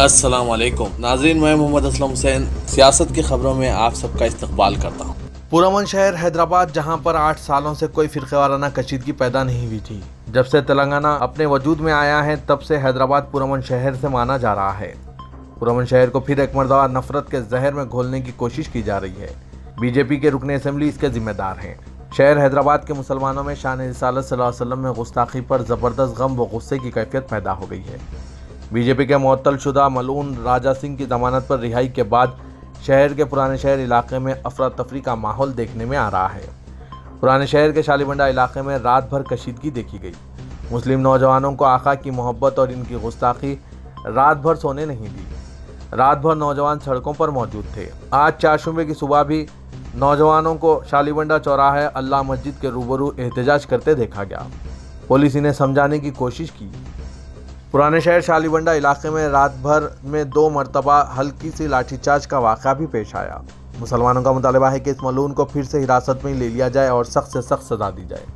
अस्सलाम वालेकुम नाज़रीन, मैं मोहम्मद असलम हुसैन सियासत की खबरों में आप सबका इस्तकबाल करता हूँ। पुरअमन शहर हैदराबाद, जहाँ पर 8 सालों से कोई फिरक़ेवाराना कशीदगी पैदा नहीं हुई थी। जब से तेलंगाना अपने वजूद में आया है तब से हैदराबाद पुरअमन शहर से माना जा रहा है। पुरअमन शहर को फिर एक मरतबा नफरत के जहर में घोलने की कोशिश की जा रही है। बीजेपी के रुकने असेंबली इसके जिम्मेदार हैं। शहर हैदराबाद के मुसलमानों में शान रिसालत सल्लल्लाहु अलैहि वसल्लम में गुस्ताखी पर ज़बरदस्त गम व गुस्से की कैफियत पैदा हो गई है। बीजेपी के मुअत्तल शुदा मलऊन राजा सिंह की जमानत पर रिहाई के बाद शहर के पुराने शहर इलाके में अफरा तफरी का माहौल देखने में आ रहा है। पुराने शहर के शालीबंडा इलाके में रात भर कशीदगी देखी गई। मुस्लिम नौजवानों को आका की मोहब्बत और इनकी गुस्ताखी रात भर सोने नहीं दी। रात भर नौजवान सड़कों पर मौजूद थे। आज चारशंबे की सुबह भी नौजवानों को शालीबंडा चौराहे अल्लाह मस्जिद के रूबरू एहतजाज करते देखा गया। पुलिस इन्हें समझाने की कोशिश की। पुराने शहर शालीबंडा इलाके में रात भर में 2 मरतबा हल्की सी लाठीचार्ज का वाक़या भी पेश आया। मुसलमानों का मुतालबा है कि इस मलून को फिर से हिरासत में ले लिया जाए और सख्त से सख्त सजा दी जाए।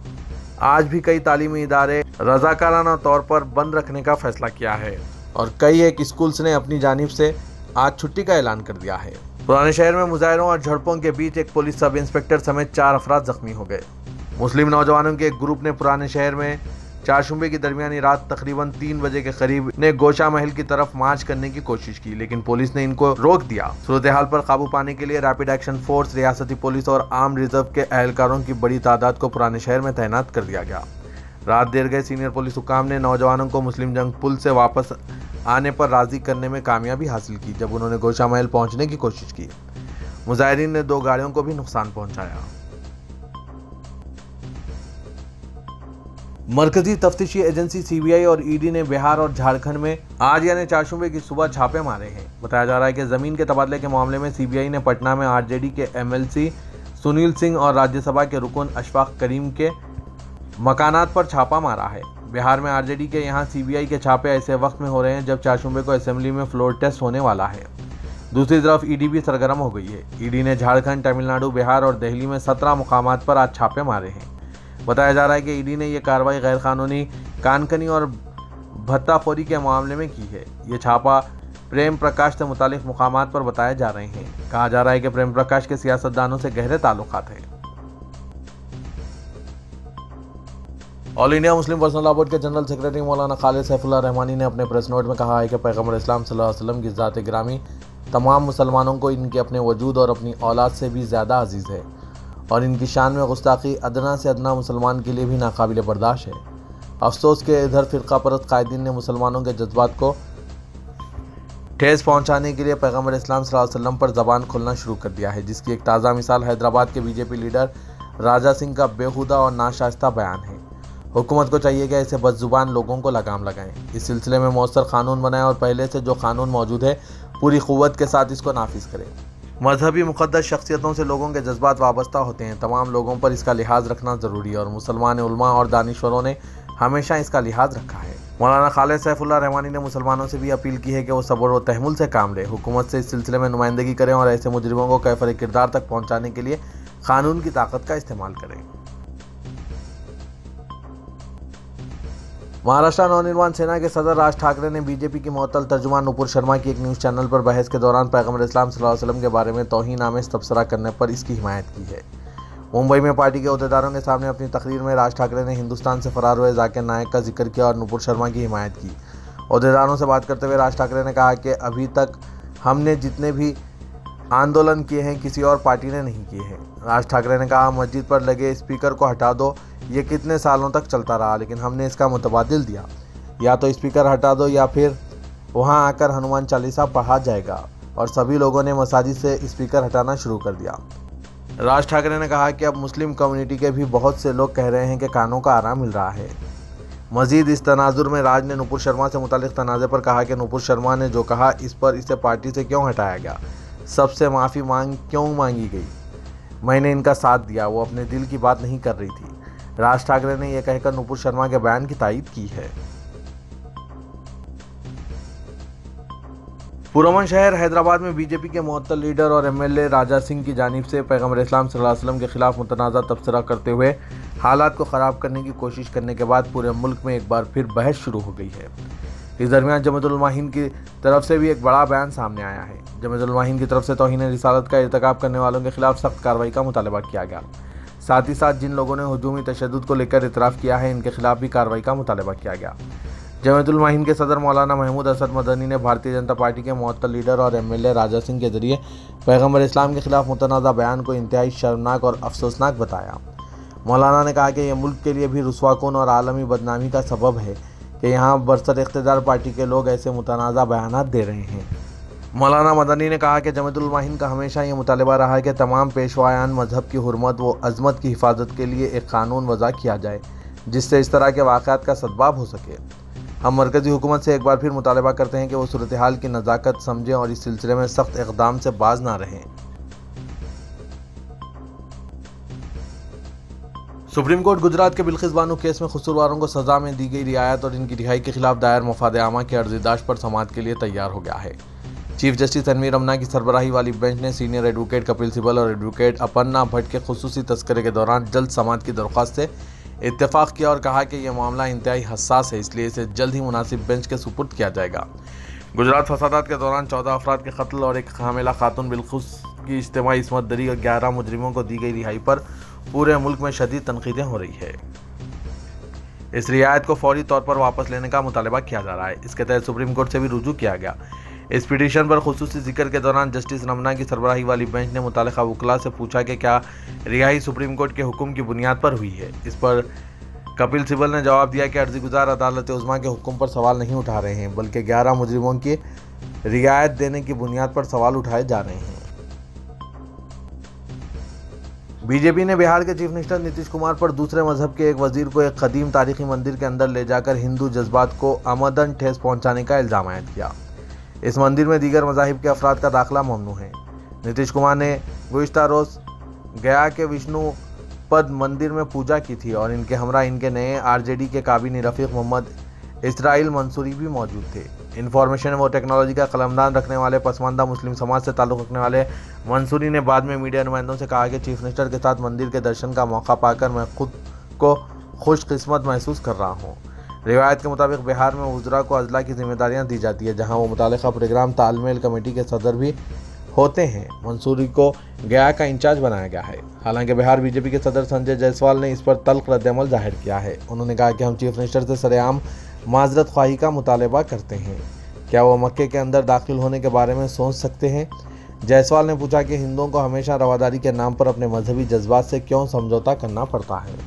आज भी कई तालीमी इदारे रज़ाकाराना तौर पर बंद रखने का फैसला किया है और कई एक स्कूल्स ने अपनी जानिब से आज छुट्टी का ऐलान कर दिया है। पुराने शहर में मुजाहिरों और झड़पों के बीच एक पुलिस सब इंस्पेक्टर समेत 4 अफराद जख्मी हो गए। मुस्लिम नौजवानों के एक ग्रुप ने पुराने शहर में चारशंबे की दरमियानी रात तकरीबन 3 बजे के करीब ने गोशा महल की तरफ मार्च करने की कोशिश की, लेकिन पुलिस ने इनको रोक दिया। सूरत हाल पर काबू पाने के लिए रैपिड एक्शन फोर्स, रियासती पुलिस और आर्म रिजर्व के एहलकारों की बड़ी तादाद को पुराने शहर में तैनात कर दिया गया। रात देर गए सीनियर पुलिस हुकाम ने नौजवानों को मुस्लिम जंग पुल से वापस आने पर राजी करने में कामयाबी हासिल की। जब उन्होंने गोशा महल पहुंचने की कोशिश की, मुजाहिरीन ने 2 गाड़ियों को भी नुकसान पहुंचाया। मरकजी तफ्तीशी एजेंसी सीबीआई और ईडी ने बिहार और झारखंड में आज यानी चारशंबे की सुबह छापे मारे हैं। बताया जा रहा है कि जमीन के तबादले के मामले में सीबीआई ने पटना में आरजेडी के एमएलसी सुनील सिंह और राज्यसभा के रुकन अशफाक करीम के मकानात पर छापा मारा है। बिहार में आरजेडी के यहाँ सीबीआई के छापे ऐसे वक्त में हो रहे हैं जब चारशंबे को असेंबली में फ्लोर टेस्ट होने वाला है। दूसरी तरफ ईडी भी सरगर्म हो गई है। ईडी ने झारखंड, तमिलनाडु, बिहार और दिल्ली में 17 मुकामात पर आज छापे मारे हैं। बताया जा रहा है कि ईडी ने यह कार्रवाई गैर कानूनी कानकनी और भत्ताखोरी के मामले में की है। ये छापा प्रेम प्रकाश से मुतालिक मुकामात पर बताए जा रहे हैं। कहा जा रहा है कि प्रेम प्रकाश के सियासतदानों से गहरे ताल्लुकात हैं। All India Muslim personal law board के जनरल सेक्रेटरी मौलाना खालिद सैफुल्लाह रहमानी ने अपने प्रेस नोट में कहा है कि पैगंबर इस्लाम सल्लल्लाहु अलैहि वसल्लम की ज़ात गिरामी तमाम मुसलमानों को इनके अपने वजूद और अपनी औलाद से भी ज़्यादा अजीज़ है और इनकी शान में गुस्ताखी अदना से अदना मुसलमान के लिए भी नाकाबिल बर्दाश्त है। अफसोस के इधर फ़िरका परस्त कायदीन ने मुसलमानों के जज्बात को ठेस पहुंचाने के लिए पैगंबर इस्लाम सल्लल्लाहु अलैहि वसल्लम पर ज़बान खोलना शुरू कर दिया है, जिसकी एक ताज़ा मिसाल हैदराबाद के बीजेपी लीडर राजा सिंह का बेहुदा और नाशाइस्ता बयान है। हुकूमत को चाहिए कि ऐसे बदजुबान लोगों को लगाम लगाएं। इस सिलसिले में मौसर कानून बनाएं और पहले से जो कानून मौजूद है पूरी क़ुव्वत के साथ इसको नाफिज करें। मजहबी मुक़द्दस शख्सियतों से लोगों के जज्बात वाबस्ता होते हैं। तमाम लोगों पर इसका लिहाज रखना ज़रूरी है और मुसलमान उलमा और दानिश्वरों ने हमेशा इसका लिहाज रखा है। मौलाना खालिद सैफुल्लाह रहमानी ने मुसलमानों से भी अपील की है कि वो सब्र व तहम्मुल से काम लें, हुकूमत से इस सिलसिले में नुमाइंदगी करें और ऐसे मुजरिमों को कैफर किरदार तक पहुँचाने के लिए कानून की ताकत का इस्तेमाल करें। महाराष्ट्र नवनिर्माण सेना के सदर राज ठाकरे ने बीजेपी की मुअत्तल तर्जुमान नुपुर शर्मा की एक न्यूज़ चैनल पर बहस के दौरान पैगंबर इस्लाम सल्लल्लाहु अलैहि वसल्लम के बारे में तौहीन आमेज़ तबसरा करने पर इसकी हिमायत की है। मुंबई में पार्टी के अहदेदारों के सामने अपनी तकरीर में राज ठाकरे ने हिंदुस्तान से फरार हुए जाकिर नायक का जिक्र किया और नुपुर शर्मा की हिमायत की। अहदेदारों से बात करते हुए राज ठाकरे ने कहा कि अभी तक हमने जितने भी आंदोलन किए हैं किसी और पार्टी ने नहीं किए हैं। राज ठाकरे ने कहा, मस्जिद पर लगे स्पीकर को हटा दो, ये कितने सालों तक चलता रहा, लेकिन हमने इसका मुतबादिल दिया, या तो स्पीकर हटा दो या फिर वहां आकर हनुमान चालीसा पढ़ा जाएगा, और सभी लोगों ने मसाजिद से स्पीकर हटाना शुरू कर दिया। राज ठाकरे ने कहा कि अब मुस्लिम कम्युनिटी के भी बहुत से लोग कह रहे हैं कि कानों का आराम मिल रहा है। मजीद इस तनाजुर में राज ने नुपुर शर्मा से मुतालिक तनाज़े पर कहा कि नुपुर शर्मा ने जो कहा इस पर इसे पार्टी से क्यों हटाया गया, सबसे माफ़ी क्यों मांगी गई, मैंने इनका साथ दिया, वो अपने दिल की बात नहीं कर रही थी। राज ठाकरे ने यह कहकर नुपुर शर्मा के बयान की तायीद की है। पुरअमन शहर हैदराबाद में बीजेपी के मुअत्तल लीडर और एमएलए राजा सिंह की जानिब से पैगंबर इस्लाम सल्लल्लाहु अलैहि वसल्लम के खिलाफ मुतनाज़ा तबसरा करते हुए हालात को ख़राब करने की कोशिश करने के बाद पूरे मुल्क में एक बार फिर बहस शुरू हो गई है। इस दरमियान जमात उलमा हिंद की तरफ से भी एक बड़ा बयान सामने आया है। जमात उलमा हिंद की तरफ से तौहीन रिसालत का इर्तिकाब करने वालों के खिलाफ सख्त कार्रवाई का मुतालबा किया गया। साथ ही साथ जिन लोगों ने हुजूमी तशद्दुद को लेकर इतराफ़ किया है, इनके खिलाफ भी कार्रवाई का मुतालबा किया गया। जमात उलमा हिंद के सदर मौलाना महमूद असद मदनी ने भारतीय जनता पार्टी के मुअत्तल लीडर और MLA राजा सिंह के जरिए पैगम्बर इस्लाम के खिलाफ मुतनाज़ा बयान को इंतहाई शर्मनाक और अफसोसनाक बताया। मौलाना ने कहा कि यह मुल्क के लिए भी रुस्वाकुन और आलमी बदनामी का सबब है कि यहाँ बरसर इख्तिदार पार्टी के लोग ऐसे मुतनाज़ा बयानात दे रहे हैं। मौलाना मदनी ने कहा कि जमात उलमा हिंद का हमेशा ये मुतालबा रहा है कि तमाम पेशवायान मजहब की हुर्मत व अज़मत की हिफाजत के लिए एक कानून वज़ा किया जाए, जिससे इस तरह के वाक़यात का सद्बाब हो सके। हम मरकज़ी हुकूमत से एक बार फिर मुतालबा करते हैं कि वो सूरत हाल की नज़ाकत समझें और इस सिलसिले में सख्त इक़दाम से बाज ना रहें। सुप्रीम कोर्ट गुजरात के बिल्किस बानो केस में कसूरवारों को सज़ा में दी गई रियायत और इनकी रिहाई के खिलाफ दायर मफाद आमा की अर्ज़ीदाश्त पर समाअत के लिए तैयार हो गया है। चीफ जस्टिस तनवीर रमना की सरबराही वाली बेंच ने सीनियर एडवोकेट कपिल सिब्बल और एडवोकेट अपर्णा भट्ट के खुसूसी तस्करे के दौरान जल्द समाअत की दरख्वास्त से इत्तेफाक किया और कहा कि यह मामला इंतहाई हसास है, इसलिए इसे जल्द ही मुनासिब बेंच के सुपुर्द किया जाएगा। गुजरात फसादात के दौरान 14 अफराद के कत्ल और एक हामिला खातून बिलखुस की इज्तिमाई इस्मत दरी और 11 मुजरिमों को दी गई रिहाई पर पूरे मुल्क में शदीद तनकीदें हो रही है। इस रियायत को फौरी तौर पर वापस लेने का मुतालबा किया जा रहा है। इसके तहत सुप्रीम कोर्ट से भी रुजू किया गया। इस पिटीशन पर खुसूसी जिक्र के दौरान जस्टिस रमना की सरबराही वाली बेंच ने मुतालिका वकला से पूछा कि क्या रिहाई सुप्रीम कोर्ट के हुक्म की बुनियाद पर हुई है। इस पर कपिल सिब्बल ने जवाब दिया कि अर्जी गुजार अदालत उज़्मा के हुक्म पर सवाल नहीं उठा रहे हैं, बल्कि 11 मुजरिमों की रियायत देने की बुनियाद पर सवाल उठाए जा रहे हैं। बीजेपी ने बिहार के चीफ मिनिस्टर नीतीश कुमार पर दूसरे मजहब के एक वजीर को एक कदीम तारीखी मंदिर के अंदर ले जाकर हिंदू जज्बात को आमदन ठेस पहुंचाने का इल्ज़ाम आयद किया। इस मंदिर में दीगर मज़ाहिब के अफराद का दाखिला ममनू है। नीतीश कुमार ने गुज़िश्ता रोज़ गया के विष्णु पद मंदिर में पूजा की थी और इनके हमरा इनके नए RJD के काबीनी रफ़ीक मोहम्मद इसराइल मंसूरी भी मौजूद थे। इंफॉर्मेशन व टेक्नोलॉजी का कलमदान रखने वाले पसमानदा मुस्लिम समाज से ताल्लुक़ रखने वाले मंसूरी ने बाद में मीडिया नुमाइंदों से कहा कि चीफ मिनिस्टर के साथ मंदिर के दर्शन का मौका पाकर मैं खुद को खुशकिस्मत महसूस कर रहा हूँ। रिवायत के मुताबिक बिहार में वज़रा को अजला की जिम्मेदारियाँ दी जाती है, जहाँ वो मुतालिका प्रोग्राम तालमेल कमेटी के सदर भी होते हैं। मंसूरी को गया का इंचार्ज बनाया गया है। हालांकि बिहार बीजेपी के सदर संजय जायसवाल ने इस पर तल्ख रद्द-ए-अमल जाहिर किया है। उन्होंने कहा कि हम चीफ मिनिस्टर से सरेआम माजरत ख्वाही का मुतालबा करते हैं। क्या वो मक्के के अंदर दाखिल होने के बारे में सोच सकते हैं? जायसवाल ने पूछा कि हिंदुओं को हमेशा रवादारी के नाम पर अपने मजहबी जज्बात से क्यों समझौता करना पड़ता है।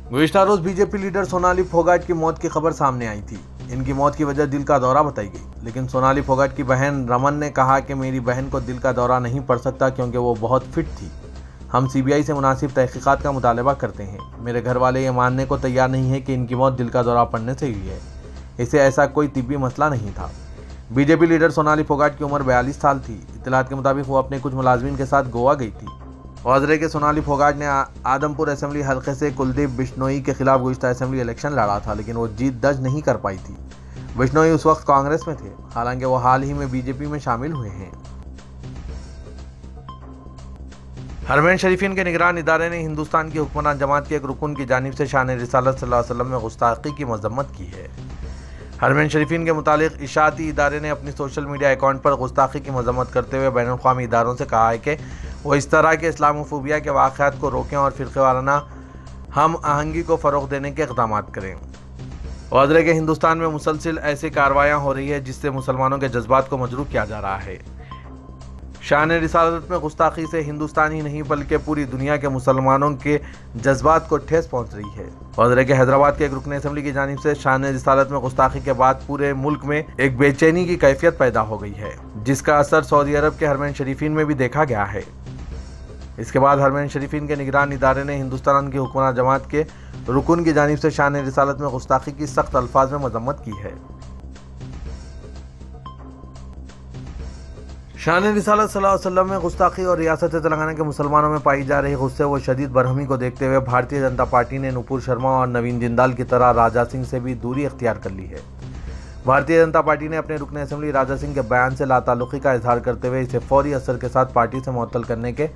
गुज़िश्ता रोज बीजेपी लीडर सोनाली फोगाट की मौत की खबर सामने आई थी। इनकी मौत की वजह दिल का दौरा बताई गई, लेकिन सोनाली फोगाट की बहन रमन ने कहा कि मेरी बहन को दिल का दौरा नहीं पड़ सकता क्योंकि वो बहुत फिट थी। हम CBI से मुनासिब तहकीकात का मुतालबा करते हैं। मेरे घर वाले ये मानने को तैयार नहीं है कि इनकी मौत दिल का दौरा पड़ने से हुई है। इसे ऐसा कोई तिब्बी मसला नहीं था। बीजेपी लीडर सोनाली फोगाट की उम्र 42 साल थी। इत्तलात के मुताबिक वो अपने कुछ मुलाजमीन के साथ गोवा गई थी। वाज़रे के सोनाली फोगाट ने आदमपुर असेंबली हल्के से कुलदीप बिश्नोई के खिलाफ गुज़िश्ता असेंबली इलेक्शन लड़ा था, लेकिन वो जीत दर्ज नहीं कर पाई थी। बिश्नोई उस वक्त कांग्रेस में थे, हालांकि वो हाल ही में बीजेपी में शामिल हुए हैं। हरमैन शरीफीन के निगरान इदारे ने हिंदुस्तान की हुक्मरान जमात के एक रुकन की जानिब से शान रिसालत सल्लल्लाहु अलैहि वसल्लम में गुस्ताखी की मजम्मत की है। हरमैन शरीफीन के मुतालिक इशाअती इदारे ने अपनी सोशल मीडिया अकाउंट पर गुस्ताखी की मजम्मत करते हुए बैनुल अक़वामी इदारों से कहा है कि वो इस तरह के इस्लामोफोबिया के वाक़यात को रोकें और फ़िरक़ेवाराना हम आहंगी को फ़रोग़ देने के इक़दाम करें। वाज़रे के हिंदुस्तान में मुसलसिल ऐसी कार्रवाइयाँ हो रही है जिससे मुसलमानों के जज्बात को मजरूह किया जा रहा है। शान रिसालत में गुस्ताखी से हिंदुस्तान ही नहीं बल्कि पूरी दुनिया के मुसलमानों के जज्बात को ठेस पहुंच रही है। वाज़रे के हैदराबाद के एक रुकन असेंबली की जानिब से शान रिसालत में गुस्ताखी के बाद पूरे मुल्क में एक बेचैनी की कैफियत पैदा हो गई है, जिसका असर सऊदी अरब के हरमैन शरीफीन में भी देखा गया है। इसके बाद हरमैन शरीफीन के निगरान इदारे ने हिंदुस्तान की हुक्मरान जमात के रुकन की जानिब से शान रिसालत में गुस्ताखी की सख्त अल्फाज में मजम्मत की है। शान रिसालत सल्लल्लाहु अलैहि वसल्लम में गुस्ताखी और रियासत तेलंगाना के मुसलमानों में पाई जा रही गुस्से व शदीद बरहमी को देखते हुए भारतीय जनता पार्टी ने नुपुर शर्मा और नवीन जिंदाल की तरह राजा सिंह से भी दूरी इख्तियार कर ली है। भारतीय जनता पार्टी ने अपने रुकन असेंबली राजा सिंह के बयान से लाताल्लुक़ी का इजहार करते हुए इसे फौरी असर के साथ पार्टी से मुअत्तल करने के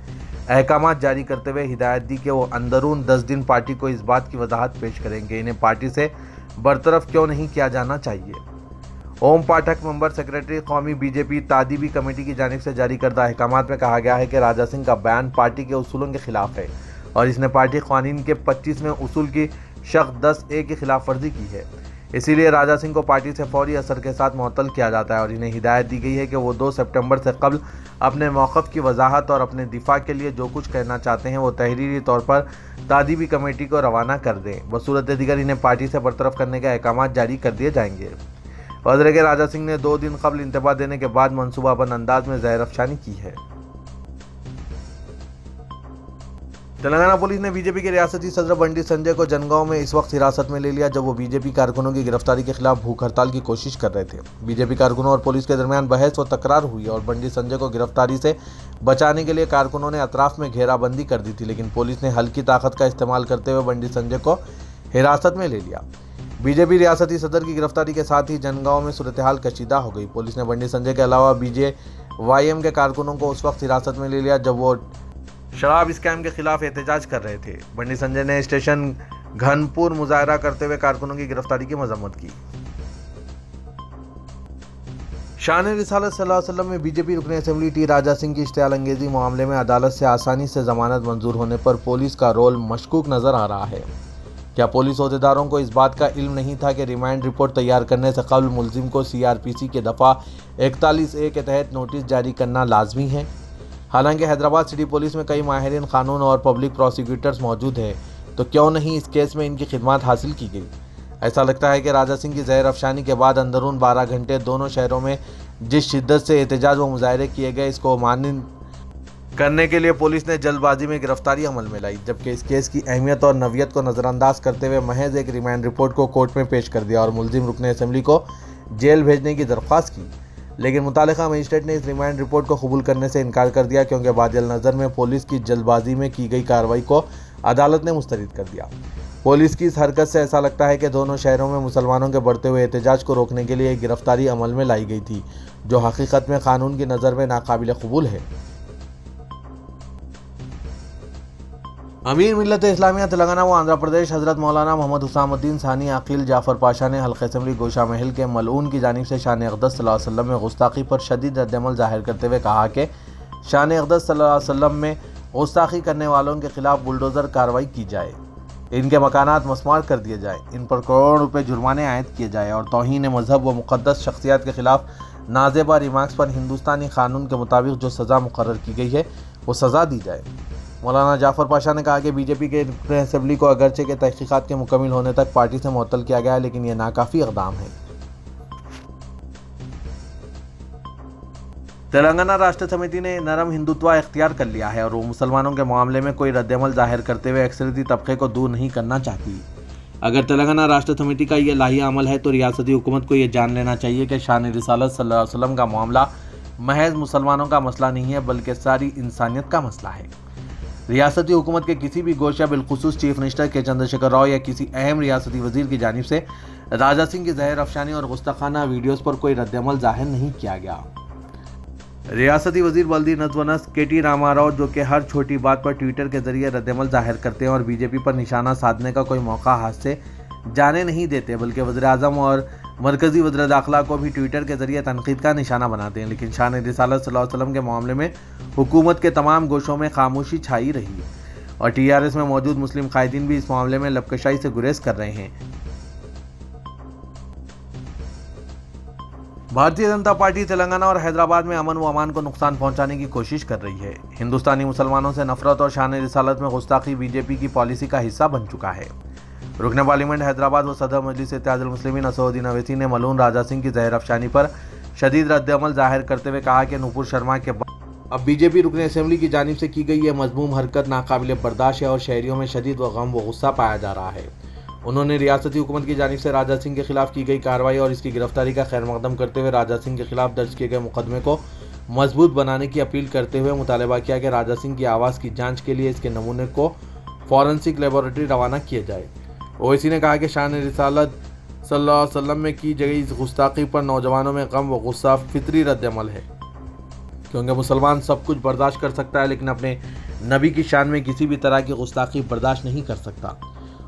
अहकामात जारी करते हुए हिदायत दी कि वो अंदरून 10 दिन पार्टी को इस बात की वजाहत पेश करेंगे इन्हें पार्टी से برطرف کیوں نہیں کیا جانا چاہیے؟ اوم پاٹھک ممبر سیکرٹری قومی بی جے پی تعدیبی کمیٹی کی جانب سے جاری کردہ احکامات میں کہا گیا ہے کہ راجہ سنگھ کا بیان پارٹی کے اصولوں کے خلاف ہے اور اس نے پارٹی قوانین کے 25ویں اصول کی شق 10A کی خلاف ورزی کی ہے۔ اسی لیے راجہ سنگھ کو پارٹی سے فوری اثر کے ساتھ معطل کیا جاتا ہے اور انہیں ہدایت دی گئی ہے کہ وہ 2 سپٹمبر سے قبل اپنے موقف کی وضاحت اور اپنے دفاع کے لیے جو کچھ کہنا چاہتے ہیں وہ تحریری طور پر تعدیبی کمیٹی کو روانہ کر دیں، بصورت دیگر انہیں پارٹی سے برطرف کرنے کے احکامات جاری کر دیے جائیں گے۔ وزیر کے راجہ سنگھ نے 2 دن قبل انتباہ دینے کے بعد منصوبہ بند انداز میں زہر افشانی کی ہے۔ تلنگانہ پولیس نے بی جے پی کے ریاستی صدر بنڈی سنجے کو جنگاؤں میں اس وقت حراست میں لے لیا جب وہ بی جے پی کارکنوں کی گرفتاری کے خلاف بھوک ہڑتال کی کوشش کر رہے تھے۔ بی جے پی کارکنوں اور پولیس کے درمیان بحث و تکرار ہوئی اور بنڈی سنجے کو گرفتاری سے بچانے کے لیے کارکنوں نے اطراف میں گھیرا بندی کر دی تھی، لیکن پولیس نے ہلکی طاقت کا استعمال کرتے ہوئے بنڈی سنجے کو حراست میں لے لیا۔ بی جے پی ریاستی صدر کی گرفتاری کے ساتھ ہی جنگاؤں میں صورتحال کشیدہ ہو گئی۔ پولیس نے بنڈی سنجے کے علاوہ بی جے وائی ایم کے کارکنوں کو اس وقت حراست میں لے لیا جب وہ شراب اسکیم کے خلاف احتجاج کر رہے تھے۔ بنڈی سنجے نے اسٹیشن گھنپور مظاہرہ کرتے ہوئے کارکنوں کی گرفتاری کی مذمت کی۔ شان رسالت صلی اللہ علیہ وسلم میں بی جے پی رکن اسمبلی ٹی راجہ سنگھ کی اشتعال انگیزی معاملے میں عدالت سے آسانی سے ضمانت منظور ہونے پر پولیس کا رول مشکوک نظر آ رہا ہے۔ کیا پولیس عہدیداروں کو اس بات کا علم نہیں تھا کہ ریمانڈ رپورٹ تیار کرنے سے قبل ملزم کو سی آر پی سی کے دفعہ 41A کے تحت نوٹس جاری کرنا لازمی ہے؟ حالانکہ حیدرآباد سٹی پولیس میں کئی ماہرین قانون اور پبلک پروسیکیوٹرز موجود ہیں، تو کیوں نہیں اس کیس میں ان کی خدمات حاصل کی گئی؟ ایسا لگتا ہے کہ راجہ سنگھ کی زہر افشانی کے بعد اندرون 12 گھنٹے دونوں شہروں میں جس شدت سے احتجاج و مظاہرے کیے گئے، اس کو مانند کرنے کے لیے پولیس نے جلد بازی میں گرفتاری عمل میں لائی، جبکہ اس کیس کی اہمیت اور نوعیت کو نظر انداز کرتے ہوئے محض ایک ریمانڈ رپورٹ کو کورٹ میں پیش کر دیا اور ملزم رکن اسمبلی کو جیل بھیجنے کی درخواست کی۔ لیکن متعلقہ مجسٹریٹ نے اس ریمانڈ رپورٹ کو قبول کرنے سے انکار کر دیا کیونکہ بادی النظر میں پولیس کی جلد بازی میں کی گئی کارروائی کو عدالت نے مسترد کر دیا۔ پولیس کی اس حرکت سے ایسا لگتا ہے کہ دونوں شہروں میں مسلمانوں کے بڑھتے ہوئے احتجاج کو روکنے کے لیے ایک گرفتاری عمل میں لائی گئی تھی، جو حقیقت میں قانون کی نظر میں ناقابل قبول ہے۔ امیر ملت اسلامیہ تلنگانہ و آندھرا پردیش حضرت مولانا محمد حسام الدین ثانی عقیل جعفر پاشا نے حلقہ اسمبلی گوشہ محل کے ملعون کی جانب سے شان اقدس صلی اللہ علیہ وسلم میں گستاخی پر شدید رد عمل ظاہر کرتے ہوئے کہا کہ شان اقدس صلی اللہ علیہ وسلم میں گستاخی کرنے والوں کے خلاف بلڈوزر کارروائی کی جائے، ان کے مکانات مسمار کر دیے جائیں، ان پر کروڑوں روپے جرمانے عائد کیے جائیں اور توہین مذہب و مقدس شخصیات کے خلاف نازیبا ریمارکس پر ہندوستانی قانون کے مطابق جو سزا مقرر کی گئی ہے وہ سزا دی جائے۔ مولانا جعفر پاشا نے کہا کہ بی جے پی کے رکن اسمبلی کو اگرچہ کے تحقیقات کے مکمل ہونے تک پارٹی سے معطل کیا گیا ہے، لیکن یہ ناکافی اقدام ہے۔ تلنگانہ راشٹر سمیتی نے نرم ہندوتوا اختیار کر لیا ہے اور وہ مسلمانوں کے معاملے میں کوئی رد عمل ظاہر کرتے ہوئے اکثریتی طبقے کو دور نہیں کرنا چاہتی۔ اگر تلنگانہ راشٹر سمیتی کا یہ لاہی عمل ہے تو ریاستی حکومت کو یہ جان لینا چاہیے کہ شان رسالت صلی اللہ علیہ وسلم کا معاملہ محض مسلمانوں کا مسئلہ نہیں ہے بلکہ ساری انسانیت کا مسئلہ ہے۔ ریاستی حکومت کے کسی بھی گوشہ بالخصوص چیف منسٹر کے چندر شیکھر راؤ یا کسی اہم ریاستی وزیر کی جانب سے راجہ سنگھ کی زہر افشانی اور گستاخانہ ویڈیوز پر کوئی رد عمل ظاہر نہیں کیا گیا۔ ریاستی وزیر بلدی نظم و نسق کے ٹی راما راؤ، جو کہ ہر چھوٹی بات پر ٹویٹر کے ذریعے رد عمل ظاہر کرتے ہیں اور بی جے پی پر نشانہ سادھنے کا کوئی موقع ہاتھ سے جانے نہیں دیتے، بلکہ وزیر اعظم اور مرکزی وزیر داخلہ کو بھی ٹویٹر کے ذریعے تنقید کا نشانہ بناتے ہیں، لیکن شان رسالت صلی اللہ علیہ وسلم کے معاملے میں حکومت کے تمام گوشوں میں خاموشی چھائی رہی اور ٹی آر ایس میں موجود مسلم قائدین بھی اس معاملے میں لبکشائی سے گریز کر رہے ہیں۔ بھارتیہ جنتا پارٹی تلنگانہ اور حیدرآباد میں امن و امان کو نقصان پہنچانے کی کوشش کر رہی ہے۔ ہندوستانی مسلمانوں سے نفرت اور شان رسالت میں گستاخی بی جے پی کی پالیسی کا حصہ بن چکا ہے۔ رکن پارلیمنٹ حیدرآباد و صدر مجلس اتحاد المسلمین اسد الدین اویسی نے ملعون راجہ سنگھ کی زہر افشانی پر شدید رد عمل ظاہر کرتے ہوئے کہا کہ نپور شرما کے بعد اب بی جے پی رکن اسمبلی کی جانب سے کی گئی یہ مذموم حرکت ناقابل برداشت ہے اور شہریوں میں شدید و غم و غصہ پایا جا رہا ہے۔ انہوں نے ریاستی حکومت کی جانب سے راجہ سنگھ کے خلاف کی گئی کارروائی اور اس کی گرفتاری کا خیر مقدم کرتے ہوئے راجہ سنگھ کے خلاف درج کیے گئے مقدمے کو مضبوط بنانے کی اپیل کرتے ہوئے مطالبہ کیا کہ راجہ سنگھ کی آواز کی جانچ کے لیے اس کے نمونے کو فورنسک لیبارٹری روانہ کیا جائے۔ اویسی نے کہا کہ شان رسالت صلی اللہ علیہ وسلم میں کی گئی اس گستاخی پر نوجوانوں میں غم و غصہ فطری رد عمل ہے، کیونکہ مسلمان سب کچھ برداشت کر سکتا ہے لیکن اپنے نبی کی شان میں کسی بھی طرح کی گستاخی برداشت نہیں کر سکتا۔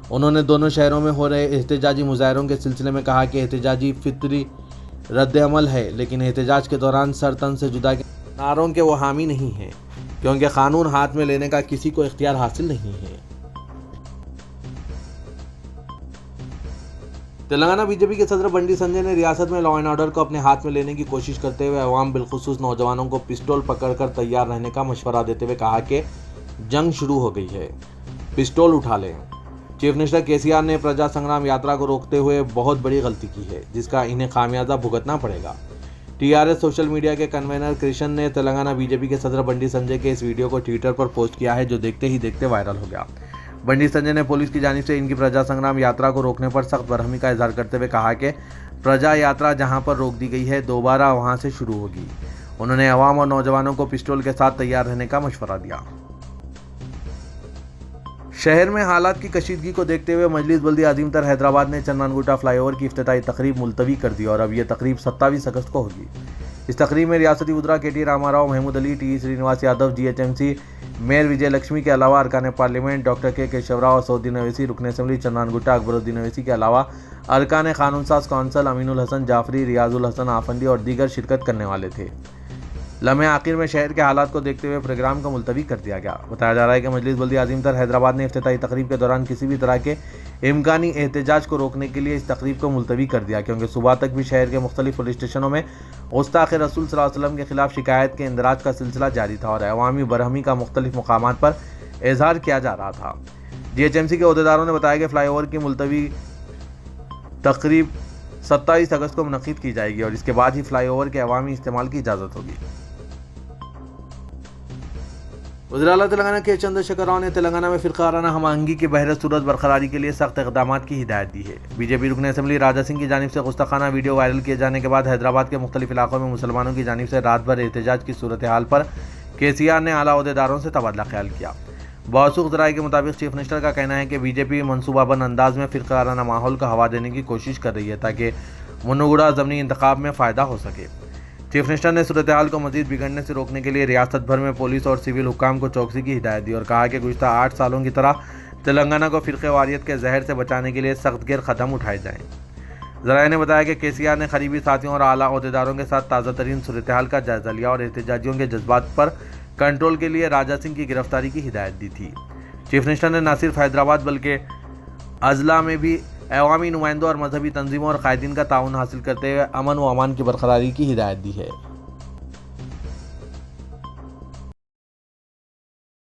انہوں نے دونوں شہروں میں ہو رہے احتجاجی مظاہروں کے سلسلے میں کہا کہ احتجاجی فطری رد عمل ہے، لیکن احتجاج کے دوران سر تن سے جدا نعروں کے وہ حامی نہیں ہیں، کیونکہ قانون ہاتھ میں لینے کا کسی کو اختیار حاصل نہیں ہے۔ تلنگانہ بی جے پی کے صدر بنڈی سنجے نے ریاست میں لا اینڈ آرڈر کو اپنے ہاتھ میں لینے کی کوشش کرتے ہوئے عوام بالخصوص نوجوانوں کو پسٹول پکڑ کر تیار رہنے کا مشورہ دیتے ہوئے کہا کہ جنگ شروع ہو گئی ہے، پسٹول اٹھا لیں۔ چیف منسٹر کے.سی.آر نے پرجا سنگرام یاترا کو روکتے ہوئے بہت بڑی غلطی کی ہے، جس کا انہیں خامیازہ بھگتنا پڑے گا۔ TRS سوشل میڈیا کے کنوینر کرشن نے تلنگانہ بی جے پی کے صدر بنڈی سنجے کے اس ویڈیو کو ٹویٹر پر پوسٹ کیا ہے، جو دیکھتے ہی دیکھتے وائرل ہو گیا۔ بنڈی سنجے نے پولیس کی جانب سے ان کی پرجا سنگرام یاترا کو روکنے پر سخت برہمی کا اظہار کرتے ہوئے کہا کہ پرجا یاترا جہاں پر روک دی گئی ہے دوبارہ وہاں سے شروع ہوگی۔ انہوں نے عوام اور نوجوانوں کو پسٹول کے ساتھ تیار رہنے کا مشورہ دیا۔ شہر میں حالات کی کشیدگی کو دیکھتے ہوئے مجلس بلدیہ عظیم تر حیدرآباد نے چنن گٹا فلائی اوور کی افتتاحی تقریب ملتوی کر دی اور اب یہ تقریب 27 اگست کو ہوگی۔ اس تقریب میں ریاستی وزراء K T Rama Rao, Mahmood Ali, T Srinivas Yadav, GHMC mayor Vijaya Lakshmi کے علاوہ ارکان پارلیمنٹ ڈاکٹر کے کیشو راؤ، اسدالدین اویسی، رکن اسمبلی چنن گٹا اکبر الدین اویسی کے علاوہ ارکان قانون ساز کونسل امین الحسن جعفری، ریاض الحسن آفندی اور دیگر شرکت کرنے والے تھے۔ لمحے آخر میں شہر کے حالات کو دیکھتے ہوئے پروگرام کو ملتوی کر دیا گیا۔ بتایا جا رہا ہے کہ مجلس بلدیہ عظیم تر حیدرآباد نے افتتاحی تقریب کے دوران کسی بھی طرح کے امکانی احتجاج کو روکنے کے لیے اس تقریب کو ملتوی کر دیا، کیونکہ صبح تک بھی شہر کے مختلف پولیس اسٹیشنوں میں گستاخ رسول صلی اللہ علیہ وسلم کے خلاف شکایت کے اندراج کا سلسلہ جاری تھا اور عوامی برہمی کا مختلف مقامات پر اظہار کیا جا رہا تھا۔ GHMC کے عہدیداروں نے بتایا کہ فلائی اوور کی ملتوی تقریب 27 اگست کو منعقد کی جائے گی اور اس کے بعد ہی فلائی اوور کے عوامی استعمال کی اجازت ہوگی۔ وزیر اعلیٰ تلنگانہ کے چندر شیکھر راؤ نے تلنگانہ میں فرقہ وارانہ ہم آہنگی کی بہر صورت برقراری کے لیے سخت اقدامات کی ہدایت دی ہے۔ BJP رکن اسمبلی راجا سنگھ کی جانب سے گستاخانہ ویڈیو وائرل کیے جانے کے بعد حیدرآباد کے مختلف علاقوں میں مسلمانوں کی جانب سے رات بھر احتجاج کی صورتحال پر KCR نے اعلیٰ عہدیداروں سے تبادلہ خیال کیا۔ موثوق ذرائع کے مطابق چیف منسٹر کا کہنا ہے کہ BJP منصوبہ بند انداز میں فرقہ وارانہ ماحول کا ہوا دینے کی کوشش کر رہی ہے تاکہ منوگڑا ضمنی انتخاب میں فائدہ ہو سکے۔ چیف منسٹر نے صورتحال کو مزید بگڑنے سے روکنے کے لیے ریاست بھر میں پولیس اور سول حکام کو چوکسی کی ہدایت دی اور کہا کہ گزشتہ 8 سالوں کی طرح تلنگانہ کو فرقہ واریت کے زہر سے بچانے کے لیے سخت گیر قدم اٹھائے جائیں۔ ذرائع نے بتایا کہ KCR نے قریبی ساتھیوں اور اعلیٰ عہدیداروں کے ساتھ تازہ ترین صورتحال کا جائزہ لیا اور احتجاجیوں کے جذبات پر کنٹرول کے لیے راجا سنگھ کی گرفتاری کی ہدایت دی تھی۔ چیف منسٹر نے نہ صرف حیدرآباد بلکہ اضلاع میں بھی عوامی نمائندوں اور مذہبی تنظیموں اور قائدین کا تعاون حاصل کرتے ہوئے امن و امان کی برقراری کی ہدایت دی ہے۔